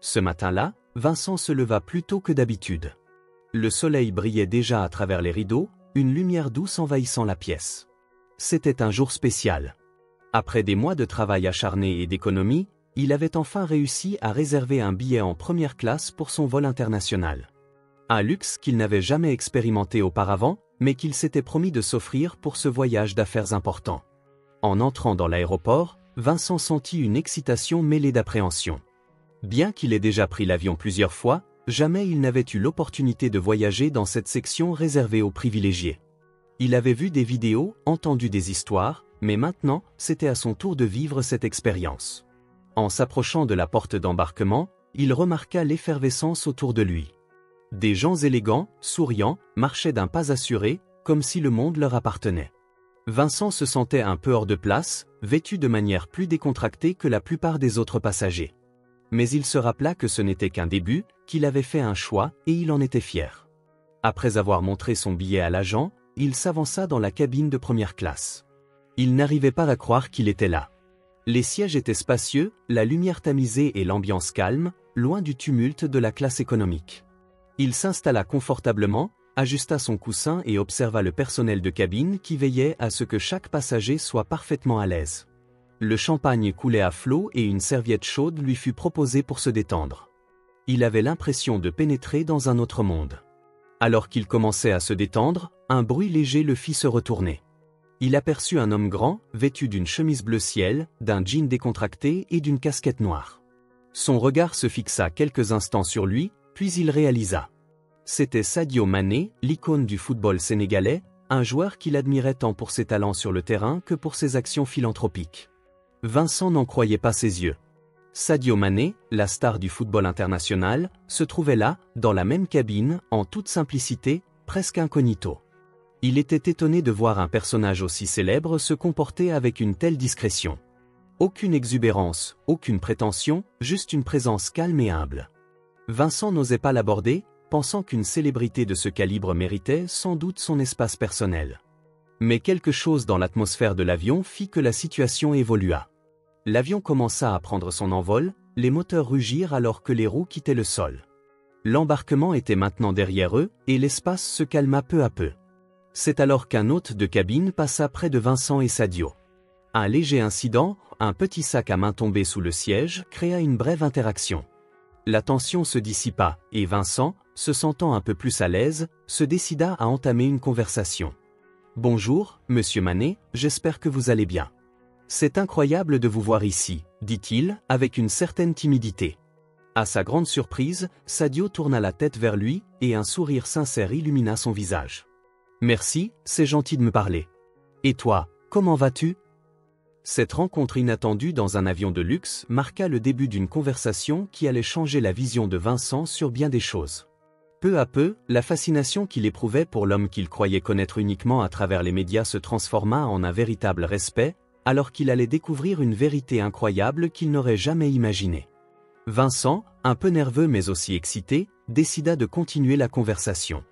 Ce matin-là, Vincent se leva plus tôt que d'habitude. Le soleil brillait déjà à travers les rideaux, une lumière douce envahissant la pièce. C'était un jour spécial. Après des mois de travail acharné et d'économie, il avait enfin réussi à réserver un billet en première classe pour son vol international. Un luxe qu'il n'avait jamais expérimenté auparavant, mais qu'il s'était promis de s'offrir pour ce voyage d'affaires important. En entrant dans l'aéroport, Vincent sentit une excitation mêlée d'appréhension. Bien qu'il ait déjà pris l'avion plusieurs fois, jamais il n'avait eu l'opportunité de voyager dans cette section réservée aux privilégiés. Il avait vu des vidéos, entendu des histoires, mais maintenant, c'était à son tour de vivre cette expérience. En s'approchant de la porte d'embarquement, il remarqua l'effervescence autour de lui. Des gens élégants, souriants, marchaient d'un pas assuré, comme si le monde leur appartenait. Vincent se sentait un peu hors de place, vêtu de manière plus décontractée que la plupart des autres passagers. Mais il se rappela que ce n'était qu'un début, qu'il avait fait un choix et il en était fier. Après avoir montré son billet à l'agent, il s'avança dans la cabine de première classe. Il n'arrivait pas à croire qu'il était là. Les sièges étaient spacieux, la lumière tamisée et l'ambiance calme, loin du tumulte de la classe économique. Il s'installa confortablement, ajusta son coussin et observa le personnel de cabine qui veillait à ce que chaque passager soit parfaitement à l'aise. Le champagne coulait à flot et une serviette chaude lui fut proposée pour se détendre. Il avait l'impression de pénétrer dans un autre monde. Alors qu'il commençait à se détendre, un bruit léger le fit se retourner. Il aperçut un homme grand, vêtu d'une chemise bleu ciel, d'un jean décontracté et d'une casquette noire. Son regard se fixa quelques instants sur lui, puis il réalisa. C'était Sadio Mané, l'icône du football sénégalais, un joueur qu'il admirait tant pour ses talents sur le terrain que pour ses actions philanthropiques. Vincent n'en croyait pas ses yeux. Sadio Mané, la star du football international, se trouvait là, dans la même cabine, en toute simplicité, presque incognito. Il était étonné de voir un personnage aussi célèbre se comporter avec une telle discrétion. Aucune exubérance, aucune prétention, juste une présence calme et humble. Vincent n'osait pas l'aborder, pensant qu'une célébrité de ce calibre méritait sans doute son espace personnel. Mais quelque chose dans l'atmosphère de l'avion fit que la situation évolua. L'avion commença à prendre son envol, les moteurs rugirent alors que les roues quittaient le sol. L'embarquement était maintenant derrière eux, et l'espace se calma peu à peu. C'est alors qu'un hôte de cabine passa près de Vincent et Sadio. Un léger incident, un petit sac à main tombé sous le siège, créa une brève interaction. La tension se dissipa, et Vincent, se sentant un peu plus à l'aise, se décida à entamer une conversation. « Bonjour, monsieur Mané, j'espère que vous allez bien. C'est incroyable de vous voir ici, » dit-il, avec une certaine timidité. À sa grande surprise, Sadio tourna la tête vers lui, et un sourire sincère illumina son visage. « Merci, c'est gentil de me parler. Et toi, comment vas-tu » Cette rencontre inattendue dans un avion de luxe marqua le début d'une conversation qui allait changer la vision de Vincent sur bien des choses. Peu à peu, la fascination qu'il éprouvait pour l'homme qu'il croyait connaître uniquement à travers les médias se transforma en un véritable respect, alors qu'il allait découvrir une vérité incroyable qu'il n'aurait jamais imaginée. Vincent, un peu nerveux mais aussi excité, décida de continuer la conversation.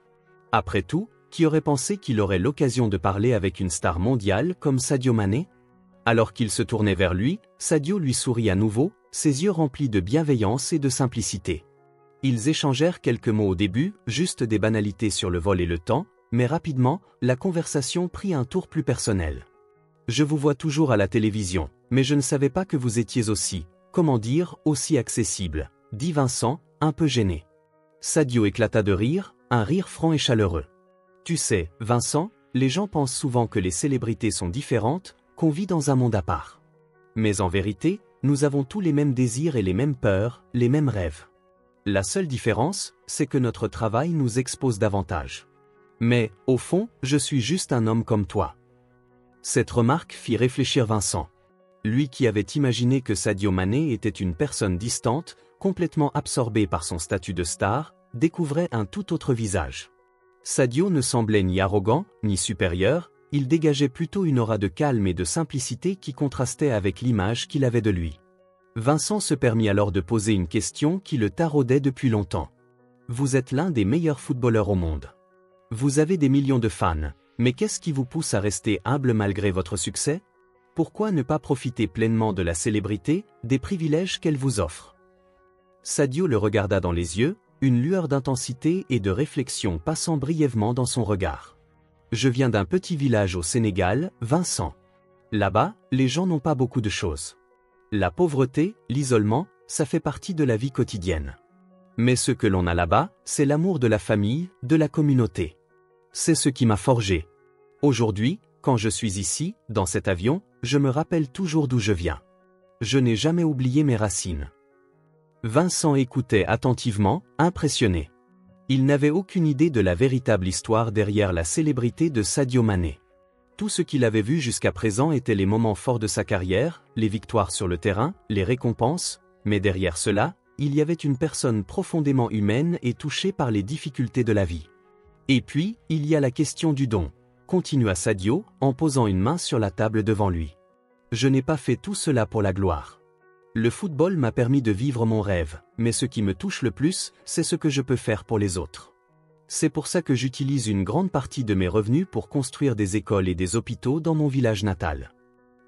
Après tout, qui aurait pensé qu'il aurait l'occasion de parler avec une star mondiale comme Sadio Mané ? Alors qu'il se tournait vers lui, Sadio lui sourit à nouveau, ses yeux remplis de bienveillance et de simplicité. Ils échangèrent quelques mots au début, juste des banalités sur le vol et le temps, mais rapidement, la conversation prit un tour plus personnel. « Je vous vois toujours à la télévision, mais je ne savais pas que vous étiez aussi, comment dire, aussi accessible, » dit Vincent, un peu gêné. Sadio éclata de rire, un rire franc et chaleureux. « Tu sais, Vincent, les gens pensent souvent que les célébrités sont différentes, qu'on vit dans un monde à part. Mais en vérité, nous avons tous les mêmes désirs et les mêmes peurs, les mêmes rêves. La seule différence, c'est que notre travail nous expose davantage. Mais, au fond, je suis juste un homme comme toi. » Cette remarque fit réfléchir Vincent. Lui qui avait imaginé que Sadio Mané était une personne distante, complètement absorbée par son statut de star, découvrait un tout autre visage. Sadio ne semblait ni arrogant, ni supérieur, il dégageait plutôt une aura de calme et de simplicité qui contrastait avec l'image qu'il avait de lui. Vincent se permit alors de poser une question qui le taraudait depuis longtemps. « Vous êtes l'un des meilleurs footballeurs au monde. Vous avez des millions de fans, mais qu'est-ce qui vous pousse à rester humble malgré votre succès ? Pourquoi ne pas profiter pleinement de la célébrité, des privilèges qu'elle vous offre ? Sadio le regarda dans les yeux, une lueur d'intensité et de réflexion passant brièvement dans son regard. Je viens d'un petit village au Sénégal, Vincent. Là-bas, les gens n'ont pas beaucoup de choses. La pauvreté, l'isolement, ça fait partie de la vie quotidienne. Mais ce que l'on a là-bas, c'est l'amour de la famille, de la communauté. C'est ce qui m'a forgé. Aujourd'hui, quand je suis ici, dans cet avion, je me rappelle toujours d'où je viens. Je n'ai jamais oublié mes racines. Vincent écoutait attentivement, impressionné. Il n'avait aucune idée de la véritable histoire derrière la célébrité de Sadio Mané. Tout ce qu'il avait vu jusqu'à présent étaient les moments forts de sa carrière, les victoires sur le terrain, les récompenses, mais derrière cela, il y avait une personne profondément humaine et touchée par les difficultés de la vie. Et puis, il y a la question du don, continua Sadio, en posant une main sur la table devant lui. Je n'ai pas fait tout cela pour la gloire. Le football m'a permis de vivre mon rêve, mais ce qui me touche le plus, c'est ce que je peux faire pour les autres. C'est pour ça que j'utilise une grande partie de mes revenus pour construire des écoles et des hôpitaux dans mon village natal.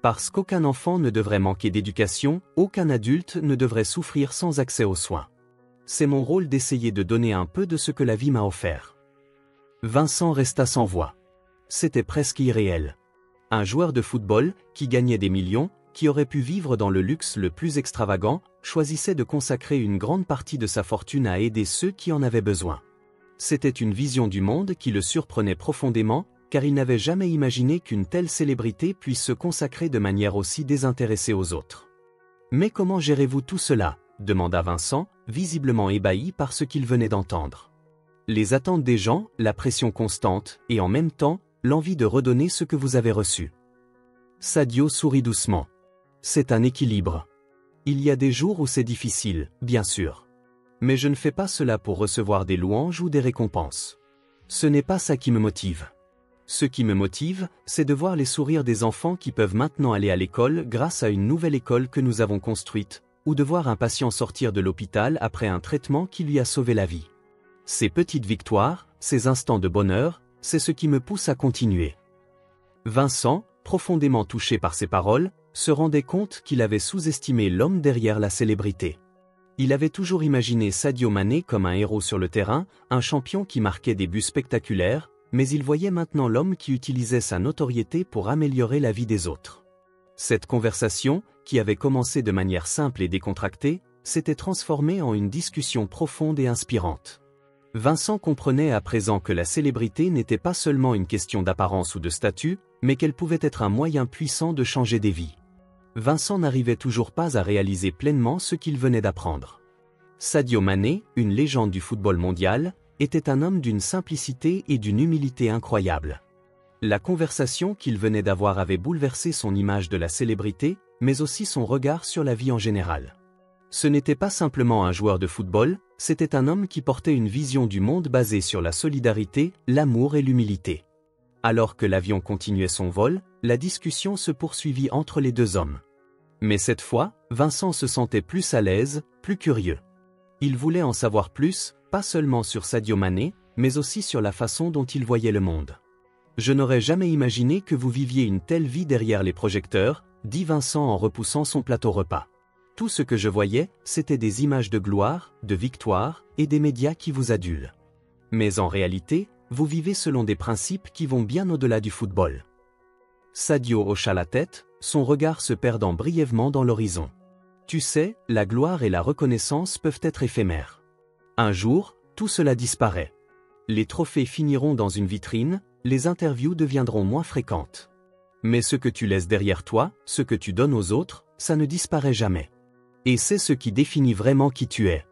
Parce qu'aucun enfant ne devrait manquer d'éducation, aucun adulte ne devrait souffrir sans accès aux soins. C'est mon rôle d'essayer de donner un peu de ce que la vie m'a offert. Vincent resta sans voix. C'était presque irréel. Un joueur de football, qui gagnait des millions, qui aurait pu vivre dans le luxe le plus extravagant, choisissait de consacrer une grande partie de sa fortune à aider ceux qui en avaient besoin. C'était une vision du monde qui le surprenait profondément, car il n'avait jamais imaginé qu'une telle célébrité puisse se consacrer de manière aussi désintéressée aux autres. « Mais comment gérez-vous tout cela » demanda Vincent, visiblement ébahi par ce qu'il venait d'entendre. Les attentes des gens, la pression constante, et en même temps, l'envie de redonner ce que vous avez reçu. Sadio sourit doucement. C'est un équilibre. Il y a des jours où c'est difficile, bien sûr. Mais je ne fais pas cela pour recevoir des louanges ou des récompenses. Ce n'est pas ça qui me motive. Ce qui me motive, c'est de voir les sourires des enfants qui peuvent maintenant aller à l'école grâce à une nouvelle école que nous avons construite, ou de voir un patient sortir de l'hôpital après un traitement qui lui a sauvé la vie. Ces petites victoires, ces instants de bonheur, c'est ce qui me pousse à continuer. Vincent, profondément touché par ces paroles, se rendait compte qu'il avait sous-estimé l'homme derrière la célébrité. Il avait toujours imaginé Sadio Mané comme un héros sur le terrain, un champion qui marquait des buts spectaculaires, mais il voyait maintenant l'homme qui utilisait sa notoriété pour améliorer la vie des autres. Cette conversation, qui avait commencé de manière simple et décontractée, s'était transformée en une discussion profonde et inspirante. Vincent comprenait à présent que la célébrité n'était pas seulement une question d'apparence ou de statut, mais qu'elle pouvait être un moyen puissant de changer des vies. Vincent n'arrivait toujours pas à réaliser pleinement ce qu'il venait d'apprendre. Sadio Mané, une légende du football mondial, était un homme d'une simplicité et d'une humilité incroyables. La conversation qu'il venait d'avoir avait bouleversé son image de la célébrité, mais aussi son regard sur la vie en général. Ce n'était pas simplement un joueur de football, c'était un homme qui portait une vision du monde basée sur la solidarité, l'amour et l'humilité. Alors que l'avion continuait son vol, la discussion se poursuivit entre les deux hommes. Mais cette fois, Vincent se sentait plus à l'aise, plus curieux. Il voulait en savoir plus, pas seulement sur Sadio Mané, mais aussi sur la façon dont il voyait le monde. « Je n'aurais jamais imaginé que vous viviez une telle vie derrière les projecteurs », dit Vincent en repoussant son plateau repas. « Tout ce que je voyais, c'était des images de gloire, de victoire, et des médias qui vous adulent. Mais en réalité, vous vivez selon des principes qui vont bien au-delà du football. » Sadio hocha la tête, son regard se perdant brièvement dans l'horizon. « Tu sais, la gloire et la reconnaissance peuvent être éphémères. Un jour, tout cela disparaît. Les trophées finiront dans une vitrine, les interviews deviendront moins fréquentes. Mais ce que tu laisses derrière toi, ce que tu donnes aux autres, ça ne disparaît jamais. Et c'est ce qui définit vraiment qui tu es. »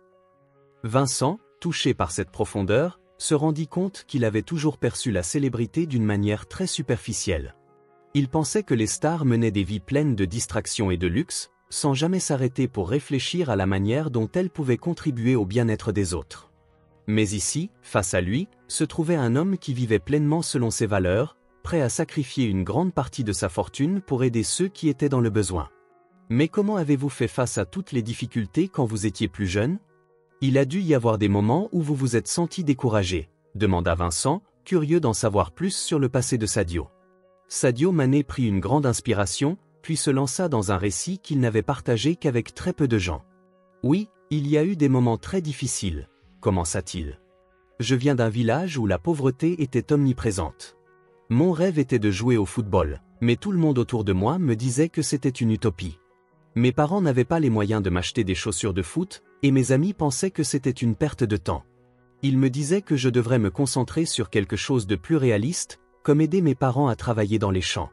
Vincent, touché par cette profondeur, se rendit compte qu'il avait toujours perçu la célébrité d'une manière très superficielle. Il pensait que les stars menaient des vies pleines de distractions et de luxe, sans jamais s'arrêter pour réfléchir à la manière dont elles pouvaient contribuer au bien-être des autres. Mais ici, face à lui, se trouvait un homme qui vivait pleinement selon ses valeurs, prêt à sacrifier une grande partie de sa fortune pour aider ceux qui étaient dans le besoin. « Mais comment avez-vous fait face à toutes les difficultés quand vous étiez plus jeune ? Il a dû y avoir des moments où vous vous êtes senti découragé », demanda Vincent, curieux d'en savoir plus sur le passé de Sadio. Sadio Mané prit une grande inspiration, puis se lança dans un récit qu'il n'avait partagé qu'avec très peu de gens. « Oui, Il y a eu des moments très difficiles, commença-t-il. Je viens d'un village où la pauvreté était omniprésente. Mon rêve était de jouer au football, mais tout le monde autour de moi me disait que c'était une utopie. Mes parents n'avaient pas les moyens de m'acheter des chaussures de foot, et mes amis pensaient que c'était une perte de temps. Ils me disaient que je devrais me concentrer sur quelque chose de plus réaliste, comme aider mes parents à travailler dans les champs.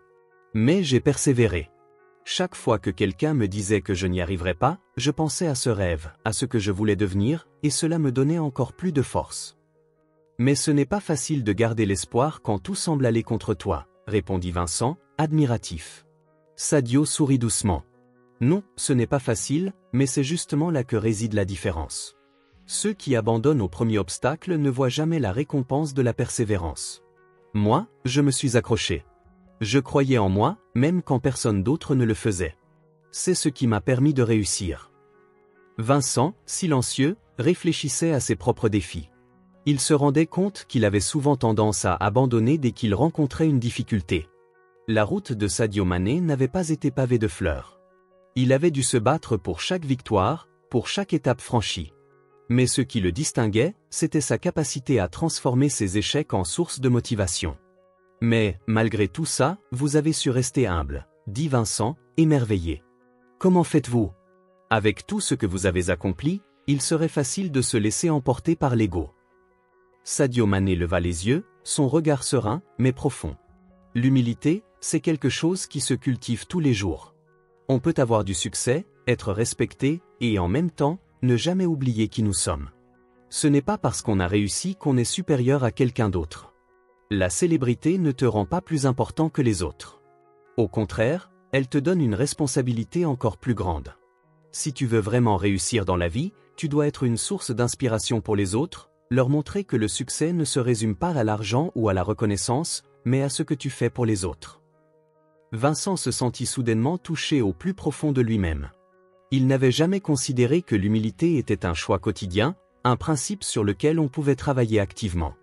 Mais j'ai persévéré. Chaque fois que quelqu'un me disait que je n'y arriverais pas, je pensais à ce rêve, à ce que je voulais devenir, et cela me donnait encore plus de force. Mais ce n'est pas facile de garder l'espoir quand tout semble aller contre toi, répondit Vincent, admiratif. Sadio sourit doucement. Non, ce n'est pas facile, mais c'est justement là que réside la différence. Ceux qui abandonnent au premier obstacle ne voient jamais la récompense de la persévérance. Moi, je me suis accroché. Je croyais en moi, même quand personne d'autre ne le faisait. C'est ce qui m'a permis de réussir. Vincent, silencieux, réfléchissait à ses propres défis. Il se rendait compte qu'il avait souvent tendance à abandonner dès qu'il rencontrait une difficulté. La route de Sadio Mané n'avait pas été pavée de fleurs. Il avait dû se battre pour chaque victoire, pour chaque étape franchie. Mais ce qui le distinguait, c'était sa capacité à transformer ses échecs en source de motivation. Mais, malgré tout ça, vous avez su rester humble, dit Vincent, émerveillé. Comment faites-vous? Avec tout ce que vous avez accompli, il serait facile de se laisser emporter par l'ego. Sadio Mané leva les yeux, son regard serein, mais profond. L'humilité, c'est quelque chose qui se cultive tous les jours. On peut avoir du succès, être respecté, et en même temps, ne jamais oublier qui nous sommes. Ce n'est pas parce qu'on a réussi qu'on est supérieur à quelqu'un d'autre. La célébrité ne te rend pas plus important que les autres. Au contraire, elle te donne une responsabilité encore plus grande. Si tu veux vraiment réussir dans la vie, tu dois être une source d'inspiration pour les autres, leur montrer que le succès ne se résume pas à l'argent ou à la reconnaissance, mais à ce que tu fais pour les autres. Vincent se sentit soudainement touché au plus profond de lui-même. Il n'avait jamais considéré que l'humilité était un choix quotidien, un principe sur lequel on pouvait travailler activement.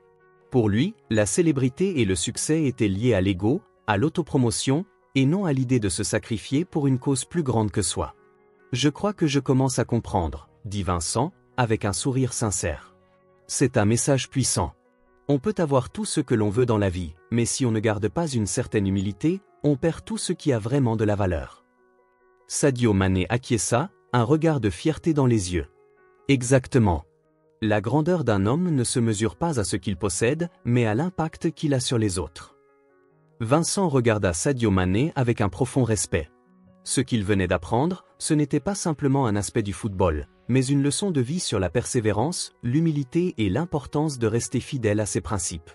Pour lui, la célébrité et le succès étaient liés à l'ego, à l'autopromotion, et non à l'idée de se sacrifier pour une cause plus grande que soi. « Je crois que je commence à comprendre », dit Vincent, avec un sourire sincère. C'est un message puissant. On peut avoir tout ce que l'on veut dans la vie, mais si on ne garde pas une certaine humilité, on perd tout ce qui a vraiment de la valeur. Sadio Mané acquiesça, un regard de fierté dans les yeux. Exactement. La grandeur d'un homme ne se mesure pas à ce qu'il possède, mais à l'impact qu'il a sur les autres. Vincent regarda Sadio Mané avec un profond respect. Ce qu'il venait d'apprendre, ce n'était pas simplement un aspect du football, mais une leçon de vie sur la persévérance, l'humilité et l'importance de rester fidèle à ses principes.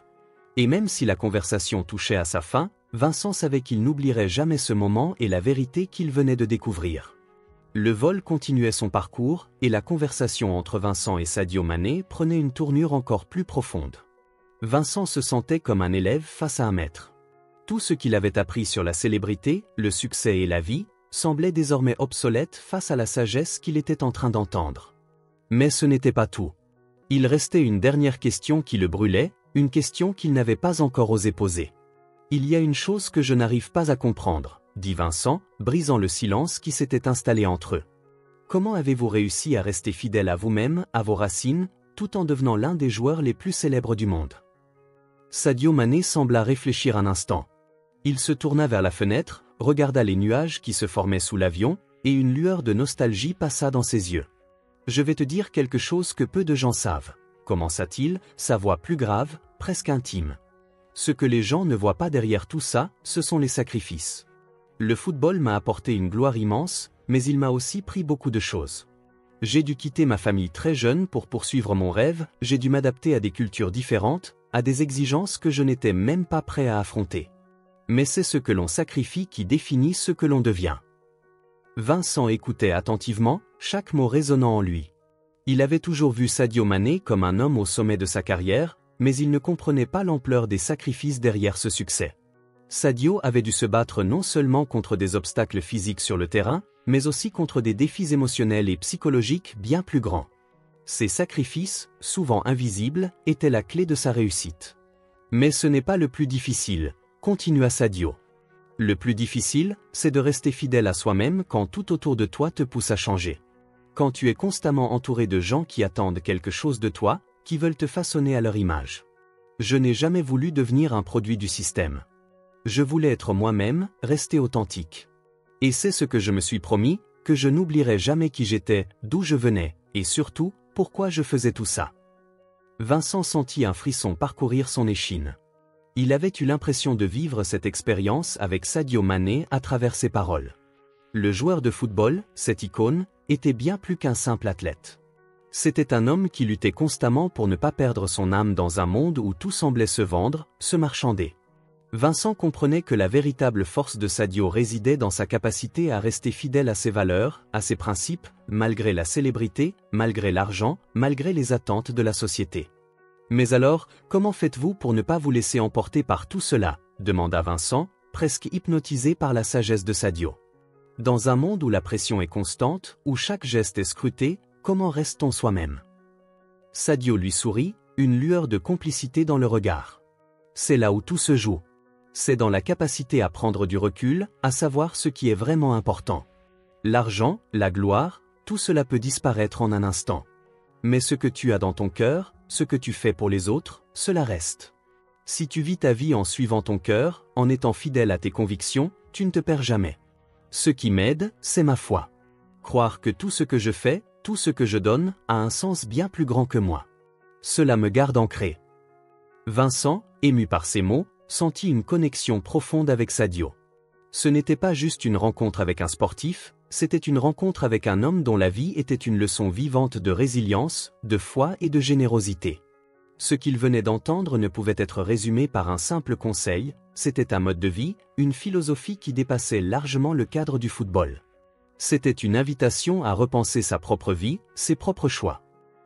Et même si la conversation touchait à sa fin, Vincent savait qu'il n'oublierait jamais ce moment et la vérité qu'il venait de découvrir. Le vol continuait son parcours, et la conversation entre Vincent et Sadio Mané prenait une tournure encore plus profonde. Vincent se sentait comme un élève face à un maître. Tout ce qu'il avait appris sur la célébrité, le succès et la vie, semblait désormais obsolète face à la sagesse qu'il était en train d'entendre. Mais ce n'était pas tout. Il restait une dernière question qui le brûlait, une question qu'il n'avait pas encore osé poser. « Il y a une chose que je n'arrive pas à comprendre », dit Vincent, brisant le silence qui s'était installé entre eux. « Comment avez-vous réussi à rester fidèle à vous-même, à vos racines, tout en devenant l'un des joueurs les plus célèbres du monde ?» Sadio Mané sembla réfléchir un instant. Il se tourna vers la fenêtre, regarda les nuages qui se formaient sous l'avion, et une lueur de nostalgie passa dans ses yeux. « Je vais te dire quelque chose que peu de gens savent, » commença-t-il, sa voix plus grave, presque intime. Ce que les gens ne voient pas derrière tout ça, ce sont les sacrifices. Le football m'a apporté une gloire immense, mais il m'a aussi pris beaucoup de choses. J'ai dû quitter ma famille très jeune pour poursuivre mon rêve, j'ai dû m'adapter à des cultures différentes, à des exigences que je n'étais même pas prêt à affronter. Mais c'est ce que l'on sacrifie qui définit ce que l'on devient. Vincent écoutait attentivement, chaque mot résonnant en lui. Il avait toujours vu Sadio Mané comme un homme au sommet de sa carrière, mais il ne comprenait pas l'ampleur des sacrifices derrière ce succès. Sadio avait dû se battre non seulement contre des obstacles physiques sur le terrain, mais aussi contre des défis émotionnels et psychologiques bien plus grands. Ces sacrifices, souvent invisibles, étaient la clé de sa réussite. Mais ce n'est pas le plus difficile, continua Sadio. Le plus difficile, c'est de rester fidèle à soi-même quand tout autour de toi te pousse à changer. Quand tu es constamment entouré de gens qui attendent quelque chose de toi, qui veulent te façonner à leur image. Je n'ai jamais voulu devenir un produit du système. Je voulais être moi-même, rester authentique. Et c'est ce que je me suis promis, que je n'oublierai jamais qui j'étais, d'où je venais, et surtout, pourquoi je faisais tout ça. Vincent sentit un frisson parcourir son échine. Il avait eu l'impression de vivre cette expérience avec Sadio Mané à travers ses paroles. Le joueur de football, cette icône, était bien plus qu'un simple athlète. C'était un homme qui luttait constamment pour ne pas perdre son âme dans un monde où tout semblait se vendre, se marchander. Vincent comprenait que la véritable force de Sadio résidait dans sa capacité à rester fidèle à ses valeurs, à ses principes, malgré la célébrité, malgré l'argent, malgré les attentes de la société. Mais alors, comment faites-vous pour ne pas vous laisser emporter par tout cela ? Demanda Vincent, presque hypnotisé par la sagesse de Sadio. Dans un monde où la pression est constante, où chaque geste est scruté, comment reste-t-on soi-même ? Sadio lui sourit, une lueur de complicité dans le regard. C'est là où tout se joue. C'est dans la capacité à prendre du recul, à savoir ce qui est vraiment important. L'argent, la gloire, tout cela peut disparaître en un instant. Mais ce que tu as dans ton cœur, ce que tu fais pour les autres, cela reste. Si tu vis ta vie en suivant ton cœur, en étant fidèle à tes convictions, tu ne te perds jamais. Ce qui m'aide, c'est ma foi. Croire que tout ce que je fais, tout ce que je donne, a un sens bien plus grand que moi. Cela me garde ancré. Vincent, ému par ces mots, sentit une connexion profonde avec Sadio. Ce n'était pas juste une rencontre avec un sportif, c'était une rencontre avec un homme dont la vie était une leçon vivante de résilience, de foi et de générosité. Ce qu'il venait d'entendre ne pouvait être résumé par un simple conseil, c'était un mode de vie, une philosophie qui dépassait largement le cadre du football. C'était une invitation à repenser sa propre vie, ses propres choix.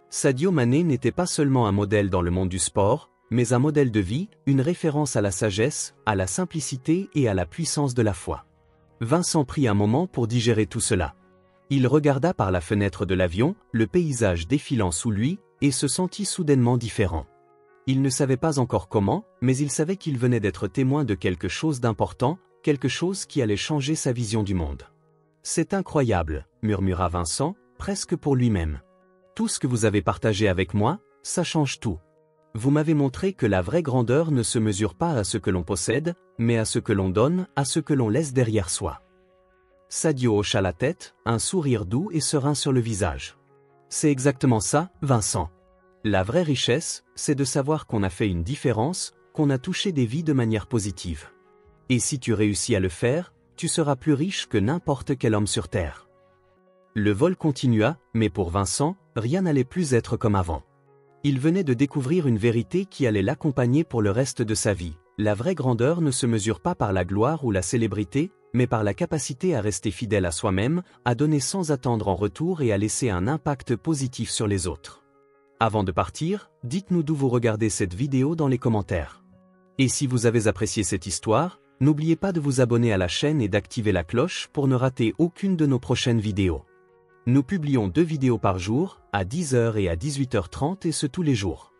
Sadio Mané n'était pas seulement un modèle dans le monde du sport, mais un modèle de vie, une référence à la sagesse, à la simplicité et à la puissance de la foi. Vincent prit un moment pour digérer tout cela. Il regarda par la fenêtre de l'avion, le paysage défilant sous lui, et se sentit soudainement différent. Il ne savait pas encore comment, mais il savait qu'il venait d'être témoin de quelque chose d'important, quelque chose qui allait changer sa vision du monde. « C'est incroyable », murmura Vincent, presque pour lui-même. « Tout ce que vous avez partagé avec moi, ça change tout. Vous m'avez montré que la vraie grandeur ne se mesure pas à ce que l'on possède, mais à ce que l'on donne, à ce que l'on laisse derrière soi. » Sadio hocha la tête, un sourire doux et serein sur le visage. « C'est exactement ça, Vincent. La vraie richesse, c'est de savoir qu'on a fait une différence, qu'on a touché des vies de manière positive. Et si tu réussis à le faire, tu seras plus riche que n'importe quel homme sur Terre. » Le vol continua, mais pour Vincent, rien n'allait plus être comme avant. Il venait de découvrir une vérité qui allait l'accompagner pour le reste de sa vie. La vraie grandeur ne se mesure pas par la gloire ou la célébrité, mais par la capacité à rester fidèle à soi-même, à donner sans attendre en retour et à laisser un impact positif sur les autres. Avant de partir, dites-nous d'où vous regardez cette vidéo dans les commentaires. Et si vous avez apprécié cette histoire, n'oubliez pas de vous abonner à la chaîne et d'activer la cloche pour ne rater aucune de nos prochaines vidéos. Nous publions 2 vidéos par jour, à 10h et à 18h30 et ce tous les jours.